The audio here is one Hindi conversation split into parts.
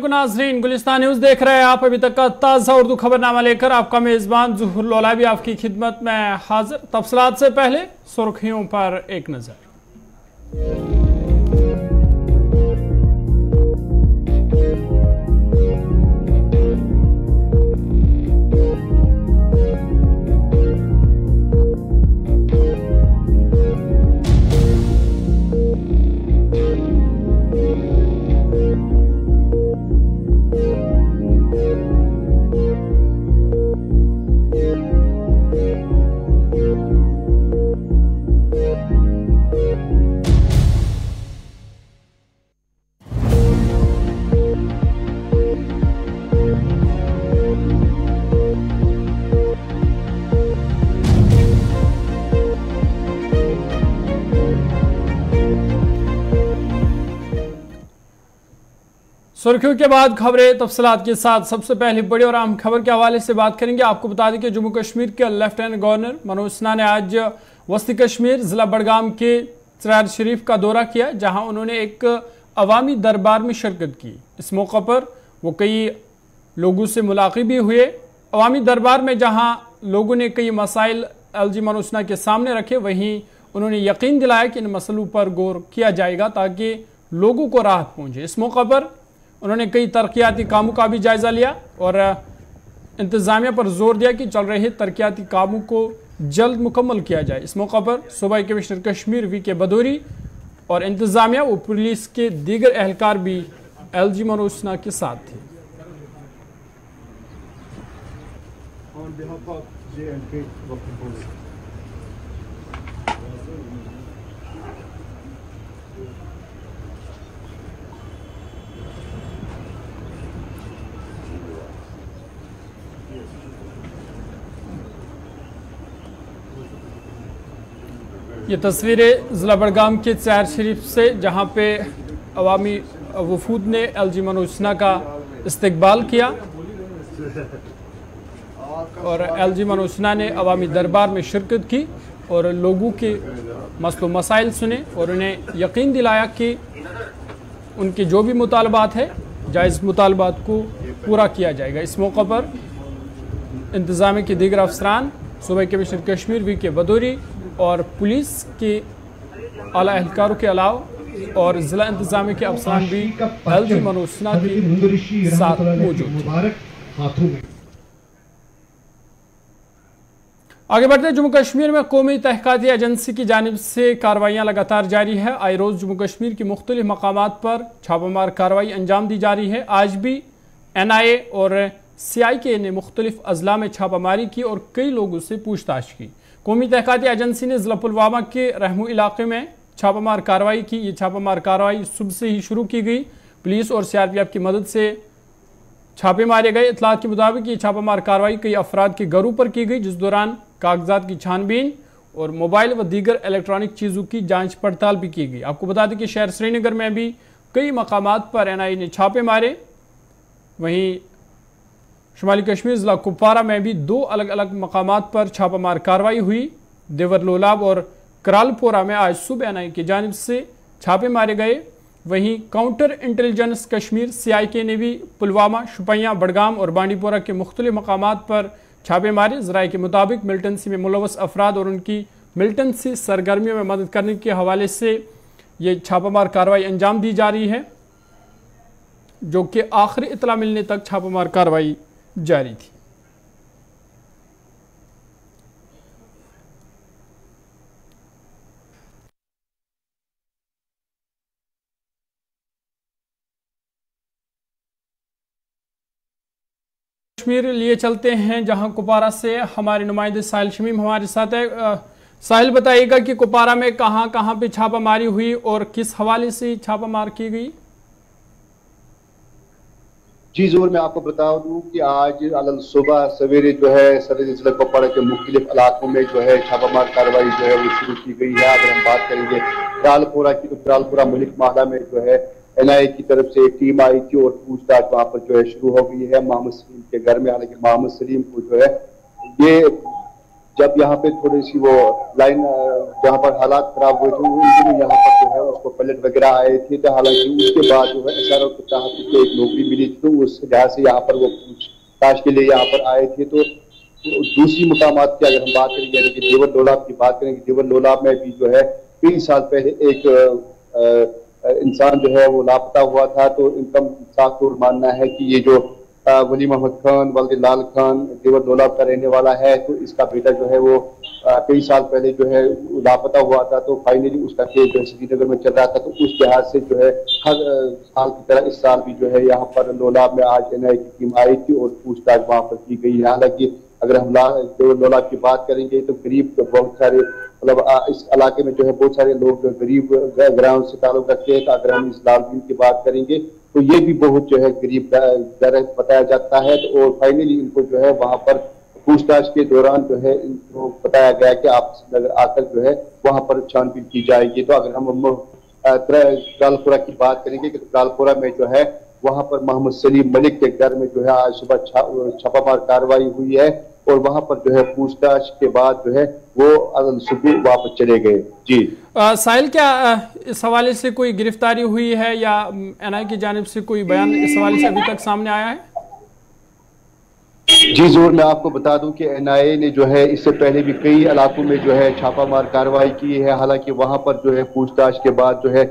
वालेकुम नाज़रीन, गुलिस्तान न्यूज़ देख रहे हैं आप। अभी तक का ताज़ा उर्दू खबरनामा लेकर आपका मेज़बान ज़ुहूर लोला भी आपकी खिदमत में हाजिर। तफसीलात से पहले सुर्खियों पर एक नज़र। सुर्खियों के बाद खबरें तफसीलात के साथ। सबसे पहले बड़ी और अहम खबर के हवाले से बात करेंगे। आपको बता दें कि जम्मू कश्मीर के लेफ्टिनेंट गवर्नर मनोज सिन्हा ने आज वस्ती कश्मीर जिला बडगाम के चरार शरीफ का दौरा किया, जहां उन्होंने एक अवामी दरबार में शिरकत की। इस मौका पर वो कई लोगों से मुलाकात भी हुए। अवामी दरबार में जहां लोगों ने कई मसाइल एलजी मनोज सिन्हा के सामने रखे, वहीं उन्होंने यकीन दिलाया कि इन मसलों पर गौर किया जाएगा ताकि लोगों को राहत पहुंचे। इस मौका पर उन्होंने कई तरक्याती कामों का भी जायजा लिया और इंतजामिया पर जोर दिया कि चल रहे तरक्याती कामों को जल्द मुकम्मल किया जाए। इस मौका पर सूबाई कमिश्नर कश्मीर वी के बदौरी और इंतजामिया व पुलिस के दीगर एहलकार भी एलजी मनोज सिन्हा के साथ थे। ये तस्वीरें ज़िला बडगाम के चरार शरीफ से, जहाँ पे अवामी वफूद ने एलजी मनोज सिन्हा का इस्तकबाल किया और एलजी मनोज सिन्हा ने अवामी दरबार में शिरकत की और लोगों के मसलो मसाइल सुने और उन्हें यकीन दिलाया कि उनके जो भी मुतालबात है जायज़ मुतालबात को पूरा किया जाएगा। इस मौका पर इंतज़ामिया के दीगर अफसरान, सूबाई कमिश्नर कश्मीर वी के बदौरी और पुलिस के आला एहलकारों के अलावा और जिला इंतजामिया के अफसरान भी एलजी मनोज सिन्हा के साथ मौजूद थे। आगे बढ़ते जम्मू कश्मीर में कौमी तहकीकाती एजेंसी की जानिब से कार्रवाइयाँ लगातार जारी है। आए रोज़ जम्मू कश्मीर के मुख्तलिफ मकामात पर छापामार कार्रवाई अंजाम दी जा रही है। आज भी NIA और CIK ने मुख्तलिफ अजला में छापामारी की और कई लोगों से पूछताछ की। कौमी तहकीकाती एजेंसी ने जिला पुलवामा के रहमू इलाके में छापामार कार्रवाई की। ये छापामार कार्रवाई सुबह से ही शुरू की गई। पुलिस और CRPF की मदद से छापे मारे गए। इतलात के मुताबिक ये छापामार कार्रवाई कई अफराद के घरों पर की गई, जिस दौरान कागजात की छानबीन और मोबाइल व दीगर इलेक्ट्रॉनिक चीज़ों की जांच पड़ताल भी की गई। आपको बता दें कि शहर श्रीनगर में भी कई मकामात पर NIA ने छापे मारे। वहीं शुमाली कश्मीर ज़िला कुपवारा में भी 2 अलग अलग मकामात पर छापामार कार्रवाई हुई। देवर लोलाब और करालपोरा में आज सुबह NIA की जानिब से छापे मारे गए। वहीं काउंटर इंटेलिजेंस कश्मीर CIK ने भी पुलवामा, शुपियाँ, बडगाम और बांडीपोरा के मुख्तलिफ मकामात पर छापे मारे। ज़राए के मुताबिक मिलिटेंसी में मुलव्वस अफराद और उनकी मिलिटेंसी सरगर्मियों में मदद करने के हवाले से ये छापामार कार्रवाई अंजाम दी जा रही है, जो कि आखिरी इतला मिलने तक छापामार कार्रवाई जारी थी। कश्मीर लिए चलते हैं, जहां कुपवारा से हमारे नुमाइंदे साहिल शमीम हमारे साथ है। साहिल, बताइएगा कि कुपवारा में कहां कहां पे छापामारी हुई और किस हवाले से छापामार की गई? जी जोर मैं आपको बता दूं कि आज सुबह सवेरे जो है सदर जिला कुपवारा के मुख्तलिफ इलाकों में जो है छापामार कार्रवाई जो है वो शुरू की गई है। अगर हम बात करेंगे करालपुरा की, तो करालपुरा मलिक महला में जो है NIA की तरफ से एक टीम आई थी और पूछताछ वहां पर जो है शुरू हो गई है मोहम्मद सलीम के घर में। हालांकि मोहम्मद सलीम को जो है ये जब यहाँ पे थोड़ी सी वो लाइन जहाँ पर हालात खराब हुए थे, उन दिनों यहाँ पर जो है उसको पलट वगैरह आए थे। तो हालांकि उसके बाद जो है SRO के तहत उसको एक नौकरी मिली थी, तो उस लिहाज से यहाँ पर वो पूछताछ के लिए यहाँ पर आए थे। तो दूसरी मुकामात की अगर हम बात करेंगे, यानी कि देवर लोलाब की बात करेंगे, देवर लोलाब में भी जो है कई साल पहले एक इंसान जो है वो लापता हुआ था। तो इनका साफ तौर मानना है कि ये जो वली मोहम्मद खान वालिद लाल खान देवर लोलाब का रहने वाला है, तो इसका बेटा जो है वो कई साल पहले जो है लापता हुआ था। तो फाइनली उसका केस जो है श्रीनगर में चल रहा था। तो उस लिहाज से जो है हर साल की तरह इस साल भी जो है यहाँ पर लोलाब में आज NIA की टीम आई थी और पूछताछ वहां पर की गई। हालांकि अगर हम देवर लोलाब की बात करेंगे तो करीब बहुत सारे मतलब इस इलाके में जो है बहुत सारे लोग गरीब ग्राउंड से ताल्लुक रखते हैं। अगर हम इस लालगंज की बात करेंगे तो ये भी बहुत जो है गरीब घर बताया जाता है। तो और फाइनली इनको जो है वहां पर पूछताछ के दौरान जो है इनको बताया गया कि आप श्रीनगर आकर जो है वहां पर छानबीन की जाएगी। तो अगर हम त्रालपुरा की बात करेंगे कि त्रालपुरा में जो है वहां पर मोहम्मद सलीम मलिक के घर में जो है आज सुबह छापामार कार्रवाई हुई है और वहां पर जो है पूछताछ के बाद जो है वो सुबह वापस चले गए। जी साहिल, क्या इस हवाले से कोई गिरफ्तारी हुई है या NIA की जानिब से कोई बयान इस हवाले से अभी तक सामने आया है? जी जोर, मैं आपको बता दूं कि NIA ने जो है इससे पहले भी कई इलाकों में जो है छापामार कार्रवाई की है। हालांकि वहां पर जो है पूछताछ के बाद जो है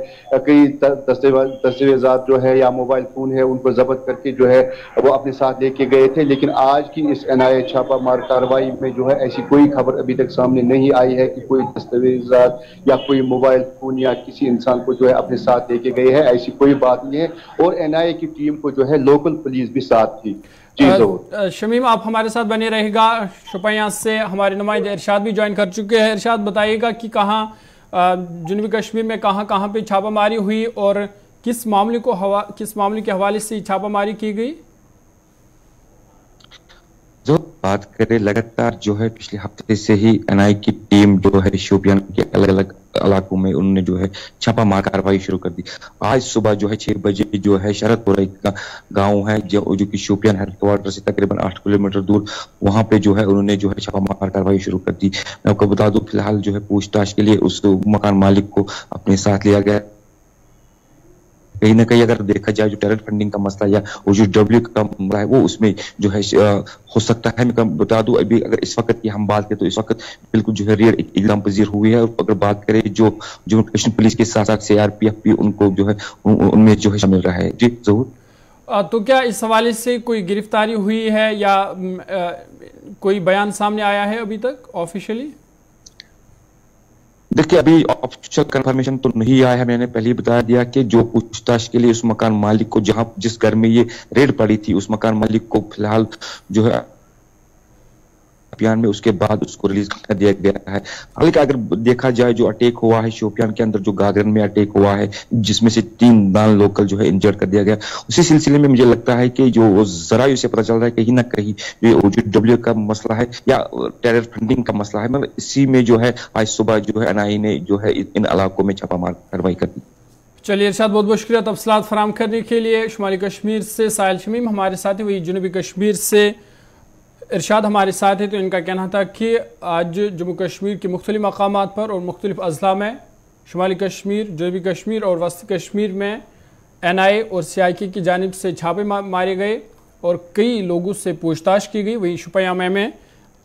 कई दस्तावेजात जो है या मोबाइल फोन है उनको जब्त करके जो है वो अपने साथ लेके गए थे। लेकिन आज की इस NIA छापामार कार्रवाई में जो है ऐसी कोई खबर अभी तक सामने नहीं आई है कि कोई दस्तावेजात या कोई मोबाइल फोन या किसी इंसान को जो है अपने साथ लेके गए हैं। ऐसी कोई बात नहीं है और NIA की टीम को जो है लोकल पुलिस भी साथ थी। शमीम, आप हमारे साथ बने रहेगा। शोपियां से हमारे नुमाइंदे इरशाद भी ज्वाइन कर चुके हैं। इरशाद, बताइएगा कि कहाँ जनूबी कश्मीर में कहाँ पे छापामारी हुई और किस मामले के हवाले से छापामारी की गई? जो बात करें, लगातार जो है पिछले हफ्ते से ही NIA की टीम जो है शोपियां के अलग अलग इलाकों में उन्होंने जो है छापामार कार्रवाई शुरू कर दी। आज सुबह जो है 6 बजे जो है शरदपुरा का गांव है जो कि शोपियां हेडक्वार्टर से तकरीबन 8 किलोमीटर दूर, वहां पे जो है उन्होंने जो है छापामार कार्रवाई शुरू कर दी। मैं आपको बता दूं, फिलहाल जो है पूछताछ के लिए उस मकान मालिक को अपने साथ लिया गया। कहीं ना कहीं अगर देखा जाए जो टेरर फंडिंग का मसला या जो W का मसला है वो उसमें जो है हो सकता है। मैं बता दूं, अभी अगर इस वक्त की हम बात करें तो इस वक्त बिल्कुल जो है रेयर इल्जाम पजीर हुई है। और अगर बात करें जो कश्मीर पुलिस के साथ साथ CRPF भी उनको जो है उनमें जो है शामिल रहा है। जी जरूर। तो क्या इस हवाले से कोई गिरफ्तारी हुई है या कोई बयान सामने आया है अभी तक ऑफिशियली? देखिए, अभी ऑफिशियल कंफर्मेशन तो नहीं आया है। मैंने पहले ही बता दिया कि जो पूछताछ के लिए उस मकान मालिक को जिस घर में ये रेड पड़ी थी उस मकान मालिक को फिलहाल जो है शोपियान में उसके बाद उसको रिलीज कर दिया गया है। हालांकि अगर देखा जाए जो अटैक हुआ है शोपियान के अंदर, जो गागरन में अटैक हुआ है जिसमें से 3 नॉन लोकल जो है इंजर्ड कर दिया गया, उसी सिलसिले में मुझे लगता है कि जो जराये से पता चल रहा है कहीं ना कहीं जो W का मसला है या टेरर फंडिंग का मसला है, मतलब इसी में जो है आज सुबह जो है NIA ने जो है इन इलाकों में छापामार कार्रवाई कर दी। चलिए इरशाद, बहुत बहुत शुक्रिया तफसीलात फराम करने के लिए। शुमाली कश्मीर से साहिल शमीम हमारे साथ है, वही जनूबी कश्मीर से इरशाद हमारे साथ है। तो इनका कहना था कि आज जम्मू कश्मीर के मुख्तलिफ मकामात पर और मुख्तलिफ अजला में शुमाली कश्मीर, जनूबी कश्मीर और वस्ती कश्मीर में NIA और CIK की जानिब से छापे मारे गए और कई लोगों से पूछताछ की गई। वही शोपियां में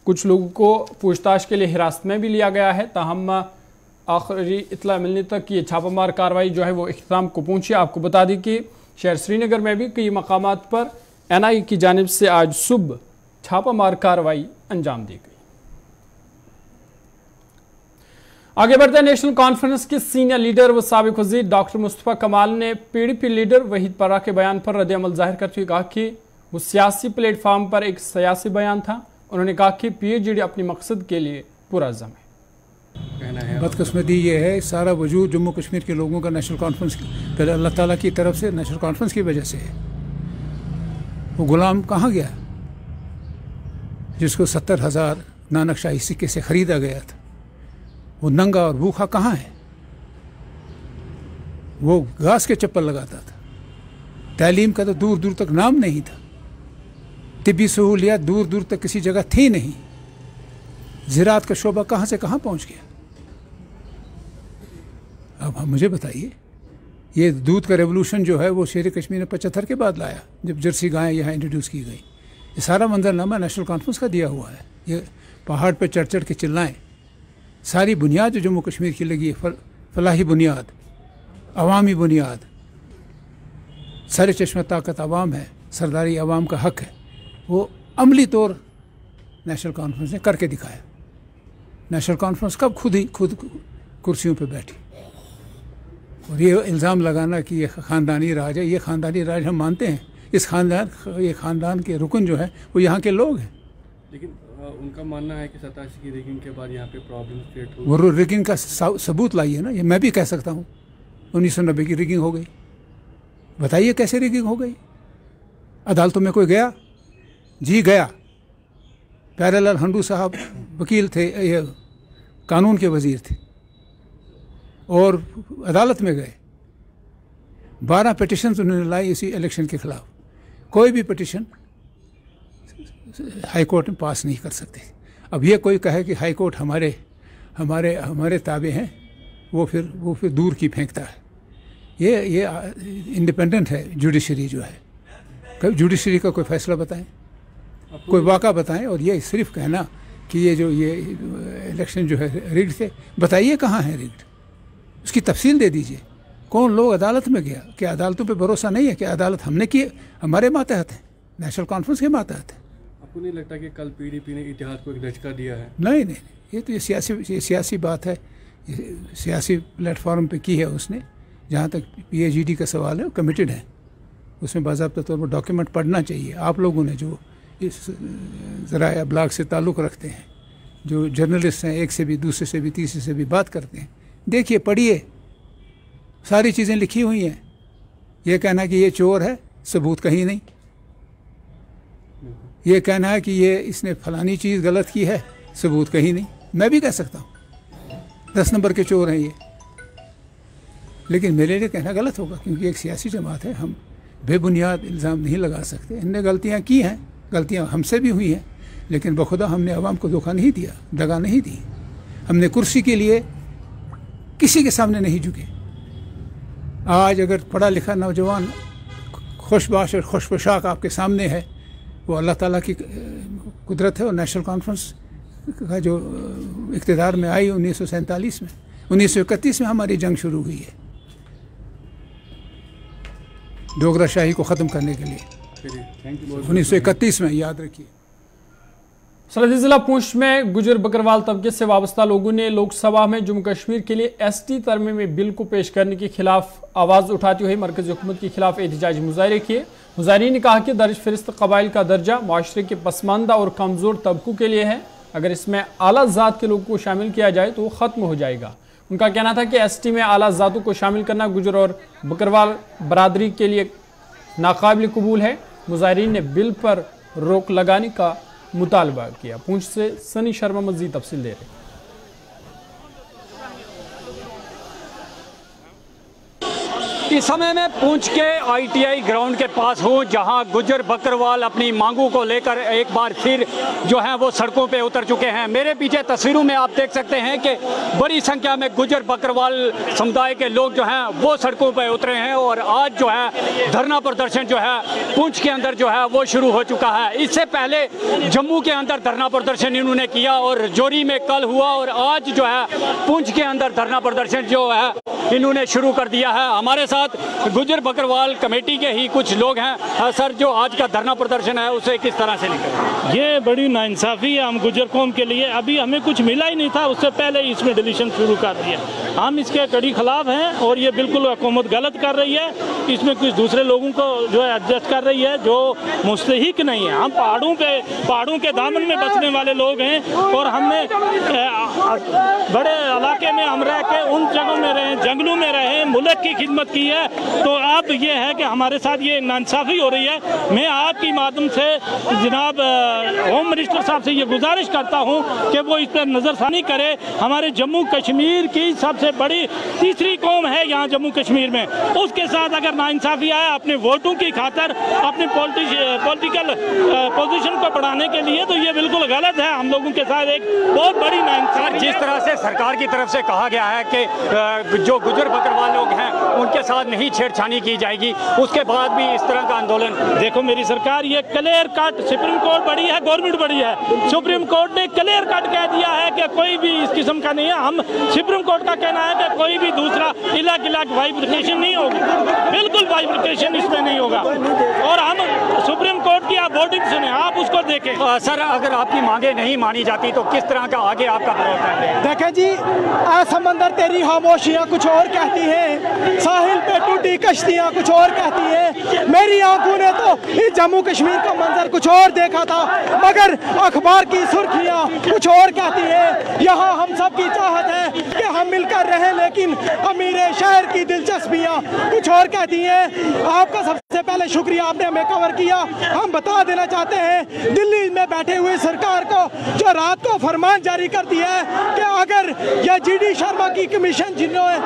कुछ लोगों को पूछताछ के लिए हिरासत में भी लिया गया है। ताहम आखिरी इतला मिलने तक ये छापामार कार्रवाई जो है वो इख्तिताम को पहुँची। आपको बता दें कि शहर श्रीनगर में भी कई मकामात पर NIA की जानिब से आज सुबह छापामार कार्रवाई अंजाम दी गई। आगे बढ़ते नेशनल कॉन्फ्रेंस के सीनियर लीडर व साबिक वज़ीर डॉक्टर मुस्तफ़ा कमाल ने PDP लीडर वहीद पर्रा के बयान पर रद्द-ए-अमल जाहिर करते हुए कहा कि वो सियासी प्लेटफॉर्म पर एक सियासी बयान था। उन्होंने कहा कि PHD अपने मकसद के लिए पुरअज़्म है। बदकिस्मती ये है, सारा वजूद जम्मू कश्मीर के लोगों का नेशनल कॉन्फ्रेंस पहले अल्लाह ताला की तरफ से नेशनल कॉन्फ्रेंस की वजह से है। वो गुलाम कहाँ गया जिसको 70,000 नानकशाही सिक्के से खरीदा गया था? वो नंगा और भूखा कहाँ है? वो घास के चप्पल लगाता था। तालीम का तो दूर दूर तक नाम नहीं था। तिब्बी सहूलियात दूर दूर तक किसी जगह थी नहीं। ज़राअत का शोबा कहाँ से कहाँ पहुँच गया? अब मुझे बताइए, ये दूध का रेवोल्यूशन जो है वो शेर कश्मीर ने 75 के बाद लाया, जब जर्सी गायें यहाँ इंट्रोड्यूस की गई। ये सारा मंजरनामा नेशनल कॉन्फ्रेंस का दिया हुआ है। ये पहाड़ पे चढ़ चढ़ के चिल्लाएं, सारी बुनियाद जो जम्मू कश्मीर की लगी है, फलाही बुनियाद, अवामी बुनियाद, सर चश्मा ताकत अवाम है, सरदारी अवाम का हक है, वो अमली तौर नेशनल कॉन्फ्रेंस ने करके दिखाया। नेशनल कॉन्फ्रेंस कब खुद कुर्सियों पे बैठी। और ये इल्ज़ाम लगाना कि ये ख़ानदानी राज है, ये ख़ानदानी राज हम मानते हैं। ये ख़ानदान के रुकन जो है वो यहाँ के लोग हैं। लेकिन उनका मानना है कि 87 की रिगिंग के बाद यहाँ पे प्रॉब्लम क्रिएट हुई। वो रिगिंग का सबूत लाइए ना। ये मैं भी कह सकता हूँ 1990 की रिगिंग हो गई। बताइए कैसे रिगिंग हो गई। अदालतों में कोई गया? जी गया। प्यारेलाल हंडू साहब वकील थे, ये कानून के वजीर थे, और अदालत में गए। 12 पिटिशन उन्होंने लाई इसी इलेक्शन के ख़िलाफ़। कोई भी पिटिशन हाई कोर्ट में पास नहीं कर सकते। अब ये कोई कहे कि हाई कोर्ट हमारे ताबे हैं, वो फिर दूर की फेंकता है। ये इंडिपेंडेंट है जुडिशरी जो है। जुडिशरी का कोई फैसला बताएं, कोई वाक़ा बताएं। और ये सिर्फ कहना कि ये इलेक्शन जो है रिग्ड थे, बताइए कहाँ है रिग्ड, उसकी तफसील दे दीजिए। कौन लोग अदालत में गया? क्या अदालतों पे भरोसा नहीं है? क्या अदालत हमने किए, हमारे मातहत हैं, नेशनल कॉन्फ्रेंस के मातहत हैं। आपको नहीं लगता कि कल पीडीपी ने इतिहाद को एक झटका दिया है? नहीं, ये तो ये सियासी बात है, सियासी प्लेटफॉर्म पे की है उसने। जहाँ तक PAGD का सवाल है, वो कमिटेड है, उसमें बाज़ाब्ता तौर पर डॉक्यूमेंट पढ़ना चाहिए। आप लोगों ने जो इस ज़राया ब्लॉग से ताल्लुक़ रखते हैं, जो जर्नलिस्ट हैं, एक से भी, दूसरे से भी, तीसरे से भी बात करते हैं, देखिए, पढ़िए, सारी चीज़ें लिखी हुई हैं। ये कहना कि ये चोर है, सबूत कहीं नहीं। ये कहना है कि ये इसने फलानी चीज़ गलत की है, सबूत कहीं नहीं। मैं भी कह सकता हूँ 10 नंबर के चोर हैं ये, लेकिन मेरे लिए कहना गलत होगा, क्योंकि एक सियासी जमात है, हम बेबुनियाद इल्ज़ाम नहीं लगा सकते। इनने गलतियाँ की हैं, गलतियाँ हमसे भी हुई हैं, लेकिन बखुदा हमने अवाम को धोखा नहीं दिया, दगा नहीं दी। हमने कुर्सी के लिए किसी के सामने नहीं झुके। आज अगर पढ़ा लिखा नौजवान खुशबाश और खुश पोशाक आपके सामने है, वो अल्लाह ताला की कुदरत है। और नेशनल कॉन्फ्रेंस का जो इक़्तिदार में आई 1947 में, 1931 में हमारी जंग शुरू हुई है डोगरा शाही को ख़त्म करने के लिए। 1931 में, याद रखिए। सरहदी जिला पुंछ में गुजर बकरवाल तबके से वाबस्ता लोगों ने लोकसभा में जम्मू कश्मीर के लिए ST तरमीमी बिल को पेश करने के खिलाफ आवाज़ उठाते हुए मरकज़ी हुकूमत के खिलाफ एहतजाजी मुजाहरे किए। मुजाहरीन ने कहा कि दर्ज फहरिस्त कबाइल का दर्जा माशरे के पसमानदा और कमज़ोर तबकों के लिए है। अगर इसमें आला ज़ात के लोगों को शामिल किया जाए तो वो ख़त्म हो जाएगा। उनका कहना था कि ST में आला ज़ातों को शामिल करना गुजर और बकरवाल बरादरी के लिए नाकाबिल कबूल है। मुजाहरीन ने बिल पर रोक लगाने का मुतालबा किया। पुंछ से सनी शर्मा मज़ीद तफसील दे रहे। इस समय मैं पुंछ के ITI ग्राउंड के पास हूँ, जहाँ गुजर बकरवाल अपनी मांगों को लेकर एक बार फिर जो है वो सड़कों पे उतर चुके हैं। मेरे पीछे तस्वीरों में आप देख सकते हैं कि बड़ी संख्या में गुजर बकरवाल समुदाय के लोग जो हैं वो सड़कों पे उतरे हैं और आज जो है धरना प्रदर्शन जो है पुंछ के अंदर जो है वो शुरू हो चुका है। इससे पहले जम्मू के अंदर धरना प्रदर्शन इन्होंने किया और जोरी में कल हुआ और आज जो है पुंछ के अंदर धरना प्रदर्शन जो है इन्होंने शुरू कर दिया है। हमारे साथ गुजर बकरवाल कमेटी के ही कुछ लोग हैं। सर, जो आज का धरना प्रदर्शन है उसे किस तरह से निकले? ये बड़ी नाइंसाफ़ी है हम गुजर कौम के लिए। अभी हमें कुछ मिला ही नहीं था, उससे पहले इसमें डिलीशन शुरू कर दिया। हम इसके कड़ी खिलाफ हैं और ये बिल्कुल हुकूमत गलत कर रही है। इसमें कुछ दूसरे लोगों को जो है एडजस्ट कर रही है जो मुस्तहिक नहीं है। हम पहाड़ों के दामन में बसने वाले लोग हैं और हमने बड़े इलाके में हम रह के उन जगहों में रहे, जंगलों में रहे, मुल्क की खिदमत की है। तो अब ये है कि हमारे साथ ये नाइंसाफ़ी हो रही है। मैं आपकी माध्यम से जनाब होम मिनिस्टर साहब से ये गुजारिश करता हूँ कि वो इस पर नज़रसानी करे। हमारे जम्मू कश्मीर की सबसे बड़ी तीसरी कौम है यहाँ जम्मू कश्मीर में, उसके साथ अगर नाइंसाफ़ी आए अपने वोटों की खातर, अपने पॉलिटिकल पोजीशन को बढ़ाने के लिए, तो ये बिल्कुल गलत है। हम लोगों के साथ एक बहुत बड़ी नाइंसाफ़ी। जिस तरह से सरकार की तरफ से कहा गया है कि जो गुजर बकरवाल लोग हैं उनके साथ नहीं छेड़छानी की जाएगी, उसके बाद भी इस तरह का आंदोलन। देखो मेरी सरकार, ये क्लियर कट, सुप्रीम कोर्ट बड़ी है, गवर्नमेंट बड़ी है, सुप्रीम कोर्ट ने क्लियर कट कह दिया है कि कोई भी इस किस्म का नहीं है। हम सुप्रीम कोर्ट का कहना है कि कोई भी दूसरा इलाक वाइब्रिकेशन नहीं होगी, बिल्कुल वाइब्रिकेशन इसमें नहीं होगा। और हम सुप्रीम कोर्ट की आप वोटिंग सुने, आप उसको देखें। सर, अगर आपकी मांगे नहीं मानी जाती तो किस तरह का आगे आपका विरोध है? देखें जी, समंदर तेरी खामोशियाँ कुछ और कहती हैं, साहिल पे टूटी कश्तियाँ कुछ और कहती हैं। मेरी आंखों ने तो इस जम्मू कश्मीर का मंजर कुछ और देखा था, मगर अखबार की सुर्खियाँ कुछ और कहती हैं। यहाँ हम सब की चाहत है कि हम मिलकर रहें, लेकिन अमीर शहर की दिलचस्पियाँ कुछ और कहती हैं। आपका सबसे पहले शुक्रिया, आपने हमें कवर किया। हम बता देना चाहते हैं दिल्ली में बैठे हुए सरकार को, जो रात को फरमान जारी कर दिया है कि अगर यह GD शर्मा की कमीशन जिन्होंने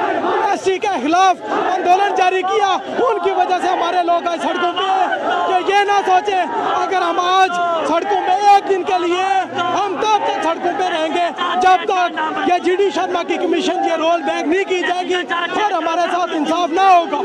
SC के खिलाफ आंदोलन जारी किया, उनकी वजह से हमारे लोग आज सड़कों पे हैं। ये ना सोचे अगर हम आज सड़कों पे एक दिन के लिए, हम तब तक सड़कों पे रहेंगे जब तक यह GD शर्मा की कमीशन ये रोल बैक नहीं की जाएगी और हमारे साथ इंसाफ ना होगा।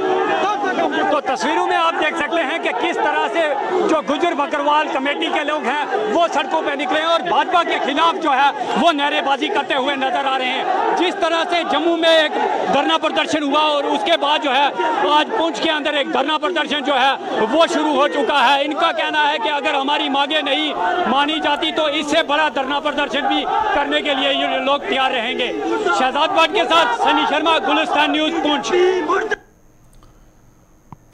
तो तस्वीरों में आप देख सकते हैं कि किस तरह से जो गुजर बकरवाल कमेटी के लोग हैं वो सड़कों पे निकले और भाजपा के खिलाफ जो है वो नारेबाजी करते हुए नजर आ रहे हैं। जिस तरह से जम्मू में एक धरना प्रदर्शन हुआ और उसके बाद जो है आज पुंछ के अंदर एक धरना प्रदर्शन जो है वो शुरू हो चुका है। इनका कहना है कि अगर हमारी मांगे नहीं मानी जाती तो इससे बड़ा धरना प्रदर्शन भी करने के लिए ये लोग तैयार रहेंगे। शहजाद भट्ट के साथ सनी शर्मा, गुलिस्तान न्यूज, पुंछ।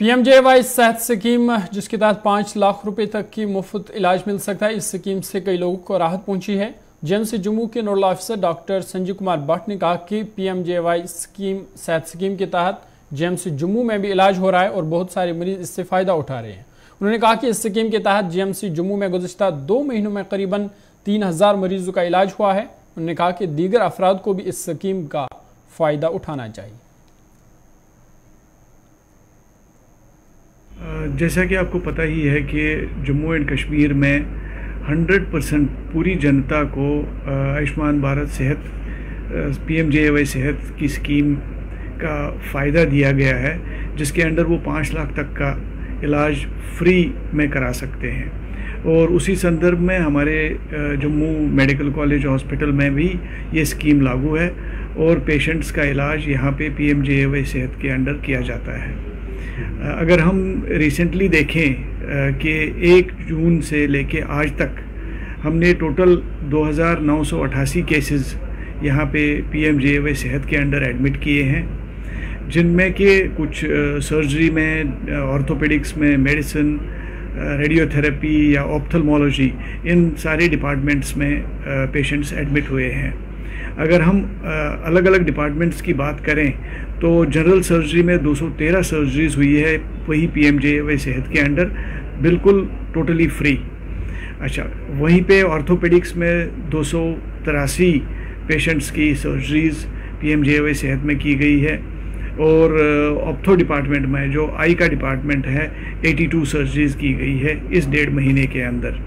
PMJY सेहत स्कीम, जिसके तहत 5 लाख रुपए तक की मुफ्त इलाज मिल सकता है, इस स्कीम से कई लोगों को राहत पहुंची है। JMC जम्मू के nodal officer doctor Sanjeev Kumar Bhatt ने कहा कि PMJY सेहत स्कीम के तहत JMC जम्मू में भी इलाज हो रहा है और बहुत सारे मरीज इससे फ़ायदा उठा रहे हैं। उन्होंने कहा कि इस स्कीम के तहत JMC जम्मू में गुज़िश्ता 2 महीनों में करीबन 3000 मरीजों का इलाज हुआ है। उन्होंने कहा कि दीगर अफराद को भी इस स्कीम का फ़ायदा उठाना चाहिए। जैसा कि आपको पता ही है कि जम्मू एंड कश्मीर में 100% पूरी जनता को आयुष्मान भारत सेहत PMJY सेहत की स्कीम का फ़ायदा दिया गया है, जिसके अंडर वो 5 लाख तक का इलाज फ्री में करा सकते हैं। और उसी संदर्भ में हमारे जम्मू मेडिकल कॉलेज हॉस्पिटल में भी ये स्कीम लागू है और पेशेंट्स का इलाज यहाँ पे PMJY सेहत के अंडर किया जाता है। अगर हम रिसेंटली देखें कि 1 जून से लेके आज तक हमने टोटल 2988 केसेस यहाँ पे PMJY सेहत के अंडर एडमिट किए हैं, जिनमें कि कुछ सर्जरी में, ऑर्थोपेडिक्स में, मेडिसिन, रेडियोथेरेपी या ऑप्थल्मोलॉजी, इन सारे डिपार्टमेंट्स में पेशेंट्स एडमिट हुए हैं। अगर हम अलग अलग डिपार्टमेंट्स की बात करें तो जनरल सर्जरी में 213 सर्जरीज हुई है, वही PMJY सेहत के अंडर बिल्कुल टोटली फ्री। अच्छा, वहीं पे ऑर्थोपेडिक्स में 283 पेशेंट्स की सर्जरीज PMJY सेहत में की गई है और ऑप्थो डिपार्टमेंट में, जो आई का डिपार्टमेंट है, 82 सर्जरीज की गई है इस 1.5 महीने के अंदर।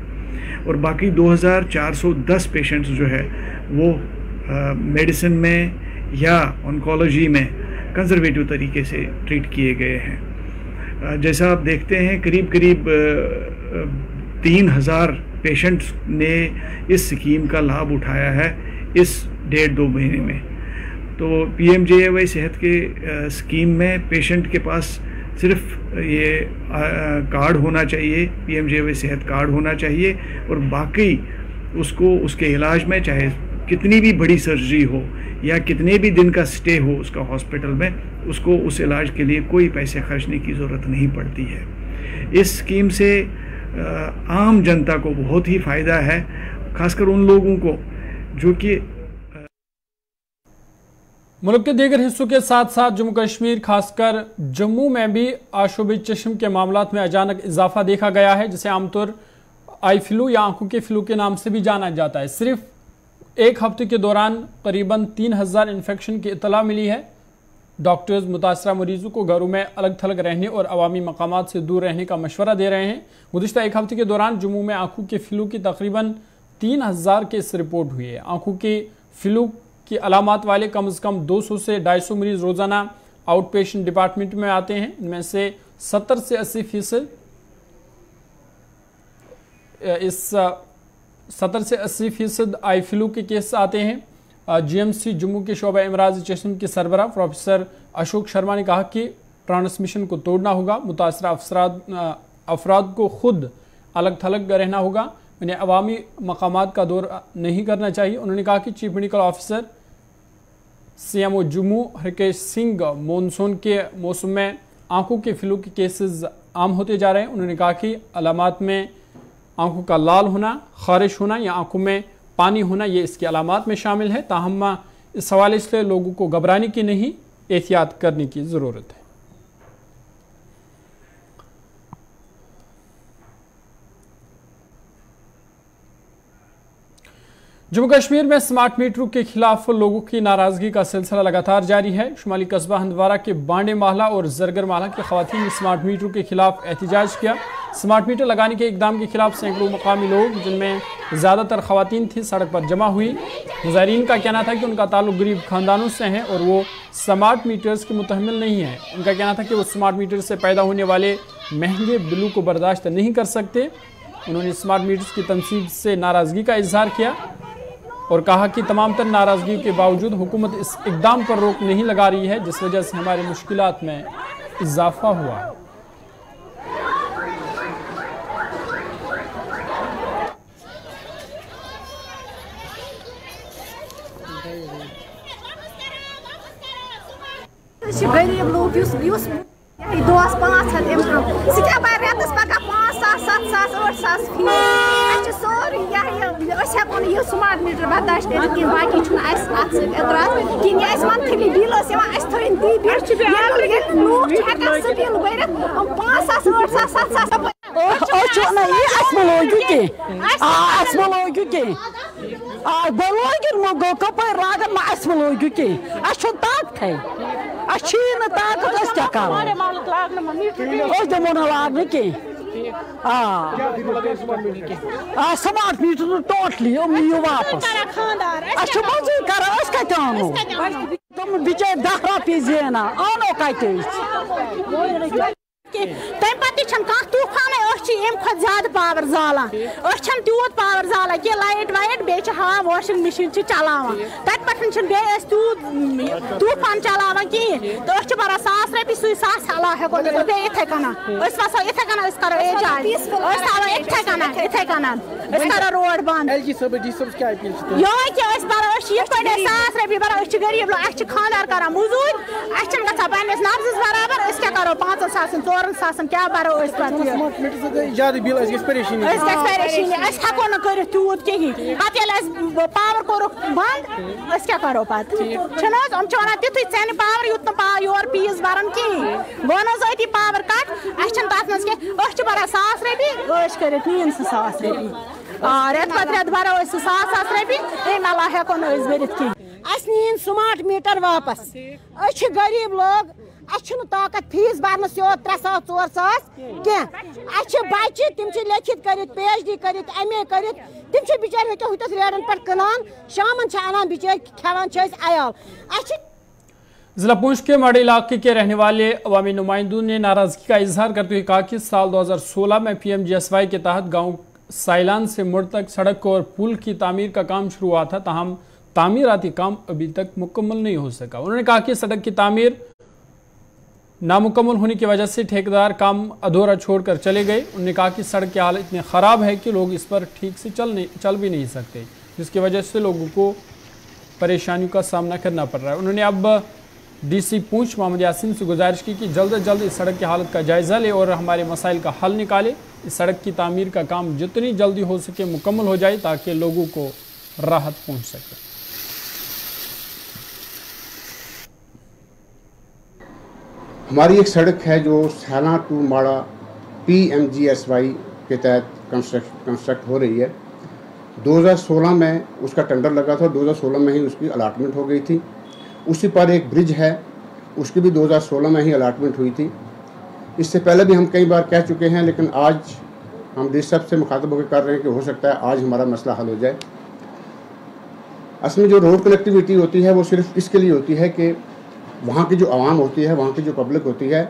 और बाकी 2410 पेशेंट्स जो है वो मेडिसिन में या ऑन्कोलॉजी में कंजर्वेटिव तरीके से ट्रीट किए गए हैं। जैसा आप देखते हैं करीब 3000 पेशेंट्स ने इस स्कीम का लाभ उठाया है इस 1.5-2 महीने में। तो PMJY सेहत के स्कीम में पेशेंट के पास सिर्फ ये कार्ड होना चाहिए, PMJY सेहत कार्ड होना चाहिए, और बाकी उसको उसके इलाज में चाहे कितनी भी बड़ी सर्जरी हो या कितने भी दिन का स्टे हो उसका हॉस्पिटल में, उसको उस इलाज के लिए कोई पैसे खर्चने की ज़रूरत नहीं पड़ती है। इस स्कीम से आम जनता को बहुत ही फ़ायदा है, खासकर उन लोगों को जो कि मुल्क के दीगर हिस्सों के साथ साथ जम्मू कश्मीर खासकर जम्मू में भी आशुब चश्म के मामलात में अचानक इजाफा देखा गया है, जिसे आमतौर आई फ्लू या आंखों के फ्लू के नाम से भी जाना जाता है। सिर्फ एक हफ्ते के दौरान करीबन 3000 इन्फेक्शन की इतला मिली है। डॉक्टर्स मुतासरा मरीजों को घरों में अलग थलग रहने और अवामी मकामात से दूर रहने का मशवरा दे रहे हैं। गुज़िश्ता एक हफ्ते के दौरान जम्मू में आंखों के फ्लू की तकरीबन 3000 केस रिपोर्ट हुई है। आंखों के फ्लू की अलामात वाले कम से कम 200 से 250 मरीज रोजाना आउट पेशेंट डिपार्टमेंट में आते हैं। इनमें से 70 से 80% आई फ्लू के केस आते हैं। जीएमसी जम्मू के शोबा इमराज चश्म के सरबरा प्रोफेसर अशोक शर्मा ने कहा कि ट्रांसमिशन को तोड़ना होगा, मुतासरा अफराद को खुद अलग थलग रहना होगा, उन्हें अवामी मकामात का दौरा नहीं करना चाहिए। उन्होंने कहा कि chief medical officer CMO Jammu Harkesh Singh monsoon के मौसम में आंखों के फ्लू के केसेस आम होते जा रहे हैं। उन्होंने कहा कि अलामात में आंखों का लाल होना, खारिश होना या आंखों में पानी होना, ये इसकी अलामात में शामिल है। ताहम इस हवाले से लोगों को घबराने की नहीं, एहतियात करने की ज़रूरत है। जम्मू कश्मीर में स्मार्ट मीटरों के खिलाफ लोगों की नाराजगी का सिलसिला लगातार जारी है। शुमाली कस्बा हंदवारा के बांडे महला और जरगर महला की खवातीन ने स्मार्ट मीटरों के खिलाफ एहतजाज किया। स्मार्ट मीटर लगाने के इकदाम के खिलाफ सैकड़ों मकामी लोग, जिनमें ज़्यादातर खवातीन थी, सड़क पर जमा हुई। मुजाहिरीन का कहना था कि उनका ताल्लुक गरीब खानदानों से है और वो स्मार्ट मीटर्स के मुतहम्मिल नहीं है। उनका कहना था कि वो स्मार्ट मीटर से पैदा होने वाले महंगे बिलों को बर्दाश्त नहीं कर सकते। उन्होंने स्मार्ट मीटर्स की तनसीब से नाराज़गी का इजहार किया और कहा कि तमाम तर नाराज़गी के बावजूद हुकूमत इस इकदाम पर रोक नहीं लगा रही है, जिस वजह से हमारी मुश्किलात में इजाफा हुआ है। गरीब लोग दोस 500 इनकम सह रेतस पका 5,000 7,000 8,000 फीस सोरी हेको यह स्मार्ट मीटर बर्दाश्त कर बाकी एतराज कहें मंथली बिल थी ती बिल लूक हेकान सह बिल भर 5,000 8,000 7,000 गो कपर लागत ना अस लोग कह ताकत ताकत क्या करो दमो ना लाग कह स्मार्ट मीटर टोटली नीव वापस मजूरी कर तुम बिचार 10 रपी जेना आनो कत तम पे तूफान अमे ज्यादा पावर जालान तूत पावर जालान कि लाइट वाइट बे हाँ वाशिंग मशीन चलान तत पे तूफान चलान कहें तो बरान 1,000 रपी सू 1,000 अलाव हेको बे इथे कन वसो इथे कन करो एजाज इथे कन करो रोड बंद ये कि बरो 1,000 रपी बरो गरीब लोग खानदार कर मजूर ग पस नफ्स बराबर क्या करो 5,000 4,000 क्या बरो हेको न कर तूत कहें पे पावर कोर बंद क्या करो पे वन तिथु ऐन पावर यूत योर फीस भरान कहें वन अति पावर कट तथ मज कह बरान 1,000 रपी कर नीन 1,000 रपी रेत पे रेत बरो 1,000 रपी अमे अलाव हेको नरित कहें नीन स्मार्ट मीटर वापस गरीब लोग ताकत फीस भरन 3,000 4,000 कह बच्चे तम लिखित कर PhD कर MA कर तम बिचार हूत रेडन पे क्लान शाम अनान बिचार खेवान अयाल। जिला पुंछ के माड़े इलाके के रहने वाले अवामी नुमाइंदों ने नाराजगी का इजहार करते हुए कहा कि साल 2016 में PMGSY के तहत गांव साइलान से मुड़ तक सड़क और पुल की तामीर का काम शुरू हुआ था, ताहम तामीराती काम अभी तक मुकम्मल नहीं हो सका। उन्होंने कहा कि सड़क की तामीर नामुकम्मल होने की वजह से ठेकेदार काम अधूरा छोड़कर चले गए। उन्होंने कहा कि सड़क की हालत इतनी ख़राब है कि लोग इस पर ठीक से चल भी नहीं सकते, जिसकी वजह से लोगों को परेशानियों का सामना करना पड़ रहा है। उन्होंने अब DC पूंछ मोहम्मद यासीन से गुजारिश की कि जल्द से जल्द इस सड़क की हालत का जायज़ा ले और हमारे मसाइल का हल निकाले। इस सड़क की तामीर का काम जितनी जल्दी हो सके मुकम्मल हो जाए ताकि लोगों को राहत पहुँच सके। हमारी एक सड़क है जो सैला टू माड़ा PMGSY के तहत कंस्ट्रक्ट हो रही है। 2016 में उसका टेंडर लगा था, 2016 में ही उसकी अलॉटमेंट हो गई थी। उसी पर एक ब्रिज है, उसकी भी 2016 में ही अलॉटमेंट हुई थी। इससे पहले भी हम कई बार कह चुके हैं, लेकिन आज हम डी साहब से मुखातब होकर कर रहे हैं कि हो सकता है आज हमारा मसला हल हो जाए। असल में जो रोड कनेक्टिविटी होती है वो सिर्फ इसके लिए होती है कि वहाँ की जो आवाम होती है, वहाँ की जो पब्लिक होती है,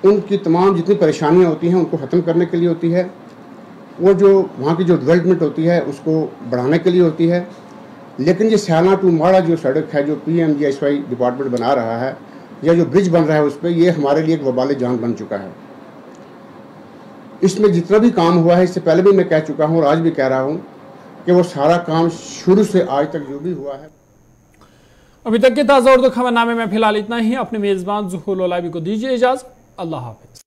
उनकी तमाम जितनी परेशानियाँ होती हैं उनको ख़त्म करने के लिए होती है। वो जो वहाँ की जो डेवलपमेंट होती है उसको बढ़ाने के लिए होती है। लेकिन ये सैला टू माड़ा जो सड़क है जो PMGSY डिपार्टमेंट बना रहा है या जो ब्रिज बन रहा है उस पर, ये हमारे लिए एक वबाल जान बन चुका है। इसमें जितना भी काम हुआ है, इससे पहले भी मैं कह चुका हूँ और आज भी कह रहा हूँ कि वो सारा काम शुरू से आज तक जो भी हुआ है। अभी तक के ताज़ा उर्दू खबरनामे में फिलहाल इतना ही। अपने मेज़बान ज़ुहूर लोलाबी को दीजिए इजाज़त। अल्लाह हाफ़िज़।